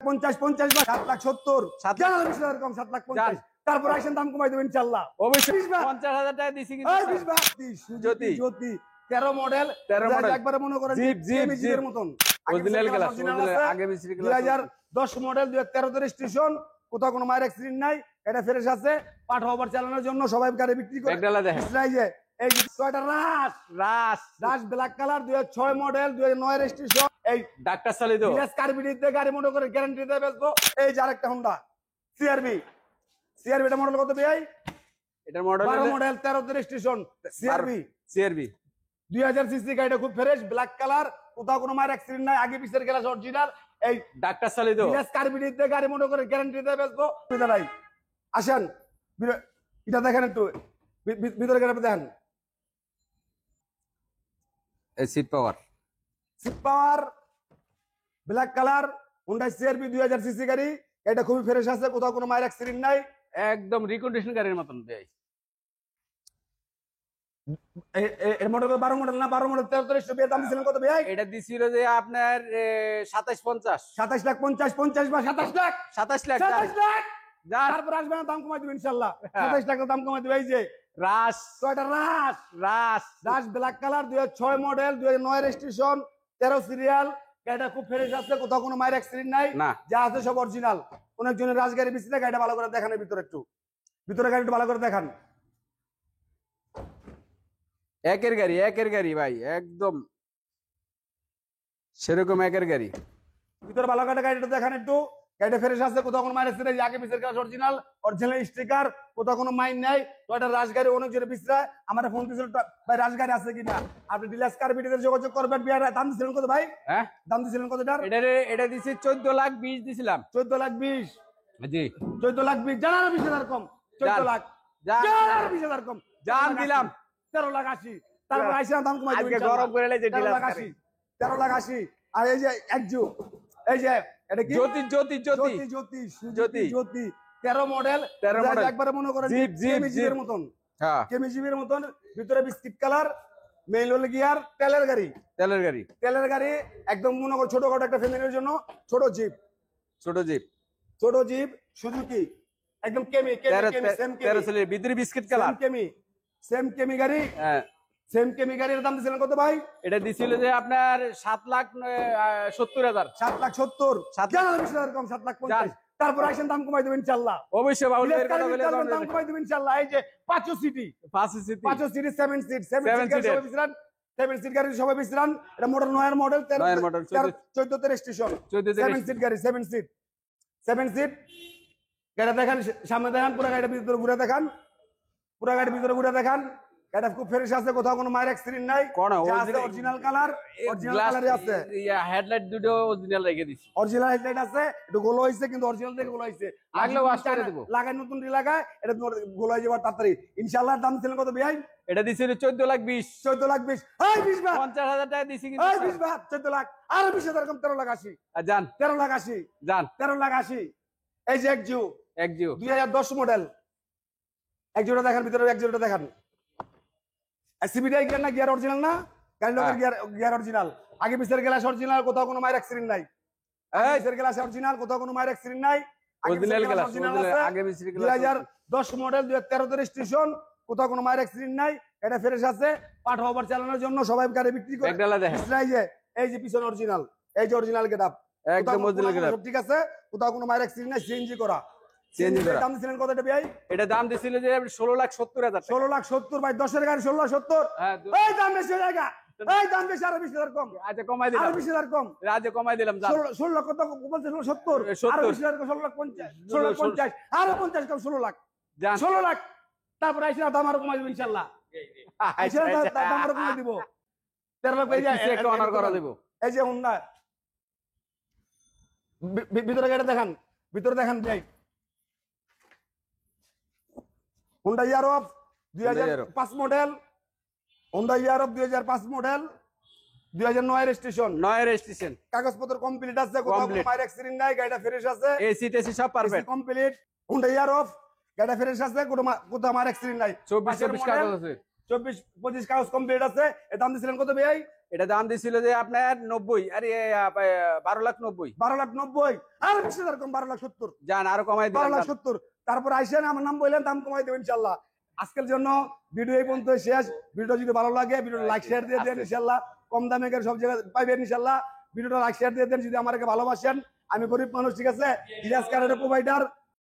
50 50 বা 7,70,000 7,000 কম 7,50,000 তারপর আসেন দাম কমাই দেবেন ইনশাআল্লাহ। অবশ্যই 50,000 টাকা দিছি কিন্তু জ্যোতি জ্যোতি 13 মডেল একবারে মনে করেন জিপের মতন অরিজিনাল গ্লাস আগে মিস্ত্রি গ্লাস 2010 মডেল 2013 তে রেজিস্ট্রেশন, কোথাও কোনো মায়ের অ্যাক্সিডেন্ট নাই, এটা ফ্রেশ আছে, পাঠ ওভার চালানোর জন্য সবাই গাড়ি বিক্রি করে। এই ছয়টা রাশ ব্ল্যাক কালার 2006 মডেল 2009 রেজিস্ট্রেশন, এই ডাক্তার চালিত বিএস কার্বিডিতে গাড়ি মনে করে গ্যারান্টি দিয়ে বেচবো। এই যে আরেকটা হোন্ডা সিআরবি এটা মডেল কত ভাই? এটার মডেল 12 মডেল 13 তে রেজিস্ট্রেশন সিআরবি 2000 সিসি গাড়িটা খুব ফ্রেশ ব্ল্যাক কালার, কোথাও কোনো মায়ের অ্যাক্সিডেন্ট নাই, আগে পিছের গ্লাস অরিজিনাল, এই ডাক্তার চালিত বিএস কার্বিডিতে গাড়ি মনে করে গ্যারান্টি দিয়ে বেচবো। ভাই আসেন এটা দেখেন, একটু ভিতরে গাড়ি দেখেন, seat power black colour Honda CRV 2000 CC গাড়ি, এটা খুবই ফ্রেশ আছে, কোথাও কোনো মায়ের অ্যাক্সিডেন্ট নাই, একদম রিকন্ডিশন গাড়ির মতন দেয়। এর মডেল 12 মডেল না 12 মডেল 13 দাম দিছিলেন কত ভাই? এটা দিছিল যে আপনার 27,50 লাখ 50 বা 27 লাখ তারপর আসবে না, দাম কমাই দেব ইনশাআল্লাহ। 27 লাখ দাম কমাই দেব। এই যে ছয়টা রাশ black colour 2006 model 2009 registration 13 serial, গাড়িটা খুব ফ্রেশ আছে, কোথাও কোনো মায়ের অ্যাক্সিডেন্ট নাই, যা আছে সব অরিজিনাল। অনেকজনের রাজগাড়ি বিচিতে, গাড়িটা ভালো করে দেখান, ভিতরে গাড়িটা ভালো করে দেখান। একের গাড়ি ভাই, একদম সেরকম একের গাড়ি। ভিতরে ভালো করে গাড়িটা দেখান একটু, গাড়িটা ফ্রেশ আছে, কোথাও কোনো মাইন আছে, আগে পিছের গ্লাস অরিজিনাল স্টিকার, কোথাও কোনো মাইন নাই। তো এটা রাজগাড়ি অনেক জোরে বিচরায়, আমার ফোন দিয়েছিল ভাই রাজগাড়ি আছে কিনা, আপনি ডিলার্স কার্বিডিতে যোগাযোগ করবেন। দাম দিছিলেন কত ভাই? হ্যাঁ দাম দিছিলেন কতটার? এটা দিছি 14,20,000 দিছিলাম। 14,20,000 জি 14,20,000 জানার 20,000 কম, 14 লাখ জানার 20,000 কম, জান দিলাম 13,80,000। তারপর আইসা দাম কমাই দেবেন, আজকে গরম করে লাইছে ডিলার 13,80,000। আর এই যে একজু, এই যে এটা কি জ্যোতি 13 মডেল একবারে মনে করেন জিপের মতন, হ্যাঁ কেমিজিবের মতন, ভিতরে বিস্কিট কালার, মেইন হল গিয়ার, তেলের গাড়ি একদম মনে করো ছোটখাটো একটা ফ্যামিলির জন্য ছোট জিপ সুজুকি একদম ভিতরে বিস্কিট কালার সেম কেমি গাড়ি, সেম কেমি গাড়ির দাম দিছিলেন কত ভাই? এটা দিছিল যে আপনার 7,70,000 7,70,000 কম 7,50,000। তারপর আসেন দাম কমাই দেবেন ইনশাআল্লাহ। অবশ্যই বাউল এর কথা বলে দাম কমাই দেবেন ইনশাআল্লাহ। এই যে 5 সিটি 7 সিট 7 সিট গাড়ি সবাই বিশ্রান, এটা মডেল 9 মডেল 14 তে রেজিস্ট্রেশন 7 সিট গাড়ি 7 সিট গাড়ি দেখেন, সামনে দেখেন, পুরো গাড়ির ভিতরে ঘুরে দেখান, এটা খুব ফ্রেশ আছে, কোথাও কোনো মায়ের অ্যাক্সিডেন্ট নাই, অরিজিনাল কালার আছে, হেডলাইট দুটো অরিজিনাল রেখে দিছি, অরিজিনাল হেডলাইট আছে, একটু গোল হইছে কিন্তু অরিজিনাল থেকে গোল হইছে, লাগলে ওয়াশ করে দেব, লাগাই নতুন লাগায়, এটা গোল হয়ে যাবে তাড়াতাড়ি ইনশাআল্লাহ। দাম ছিলেন কত ভাই? এটা দিছিল 14,20,000 এই 20 ভাগ 50,000 টাকা দিছি কিন্তু, এই 20 ভাগ 14 লাখ আর 20,000 কম 13,80,000 জান 13,80,000 জান 13,80,000। এই যে একজু 2010 মডেল, একজোটা দেখেন, ভিতরে একজোটা দেখেন, সিবিডি গিয়ার না, গিয়ার অরিজিনাল না, গাড়ি লোকের গিয়ার অরিজিনাল, আগে পিছের গ্লাস অরিজিনাল, কোথাও কোনো মায়ের অ্যাক্সিডেন্ট নাই, পিছের গ্লাস অরিজিনাল, কোথাও কোনো মায়ের অ্যাক্সিডেন্ট নাই, অরিজিনাল গ্লাস আগে পিছের গ্লাস 2010 মডেল 2013 তে রেজিস্ট্রেশন, কোথাও কোনো মায়ের অ্যাক্সিডেন্ট নাই, এটা ফ্রেশ আছে, পাঠ ওভার চালানোর জন্য সবাই গাড়ি বিক্রি করে। এই যে পিছনে অরিজিনাল, এই যে অরিজিনাল গেটআপ একদম অরিজিনাল গেটআপ, ঠিক আছে, কোথাও কোনো মায়ের অ্যাক্সিডেন্ট নাই, সিএনজি করা। দাম দিছিলেন কত এটা ভাই? এটা দাম দিছিল যে 16,70,000 16,70,000 ভাই, 10 গাড়ি 16,70,000। এই দাম বেশি হয়ে যায়, এই দাম বেশি, আর 20,000 কম, আচ্ছা কমাই দিলাম, আর 20,000 কম, আচ্ছা কমাই দিলাম, 16 কত বলছে? 70, আর 20,000 কম, 16,50,000 16,50,000 আর 50 কম, 16 লাখ 16 লাখ। তারপর আইসা দাম আরো কমাই দেব ইনশাআল্লাহ, আইসা দাম আরো কমাই দিব 13 লাখ পেয়ে যায়, একটা অনার করা দেব। এই যে হোন্ডা ভিতরে গাড়ি দেখান, ভাই হোন্ডা ইয়ারফ 2005 মডেল, 2009 রেজিস্ট্রেশন, কাগজপত্র কমপ্লিট আছে, কোথাও কোনো মায়ের অ্যাক্সিডেন্ট নাই, গাড়িটা ফ্রেশ আছে, এসি টেসি সব পারফেক্ট কমপ্লিট, হোন্ডা ইয়ারফ গাড়িটা ফ্রেশ আছে, কোথাও মায়ের অ্যাক্সিডেন্ট নাই, 24-25 কাগজ আছে, 24-25 কাগজ কমপ্লিট আছে। এর দাম দিছিলেন কত ভাই? এটা দাম দিছিল যে আপনার 90 আরে 12,90,000 12,90,000 আর 20,000 কম 12,70,000 জান আরো কমাই দিলাম 12,70,000 তারপর আইসেন আমার নাম বললেন দাম কমাই দেব ইনশাআল্লাহ আজকের জন্য ভিডিও এই পর্যন্ত শেষ ভিডিও যদি ভালো লাগে ভিডিওটা লাইক শেয়ার দিয়ে দেন ইনশাআল্লাহ কম দামে সব জায়গায় পাইবেন ইনশাআল্লাহ ভিডিওটা লাইক শেয়ার দিয়ে দেন যদি আমাকে ভালোবাসেন আমি গরিব মানুষ ঠিক আছে ইজাজ কারের প্রোভাইডার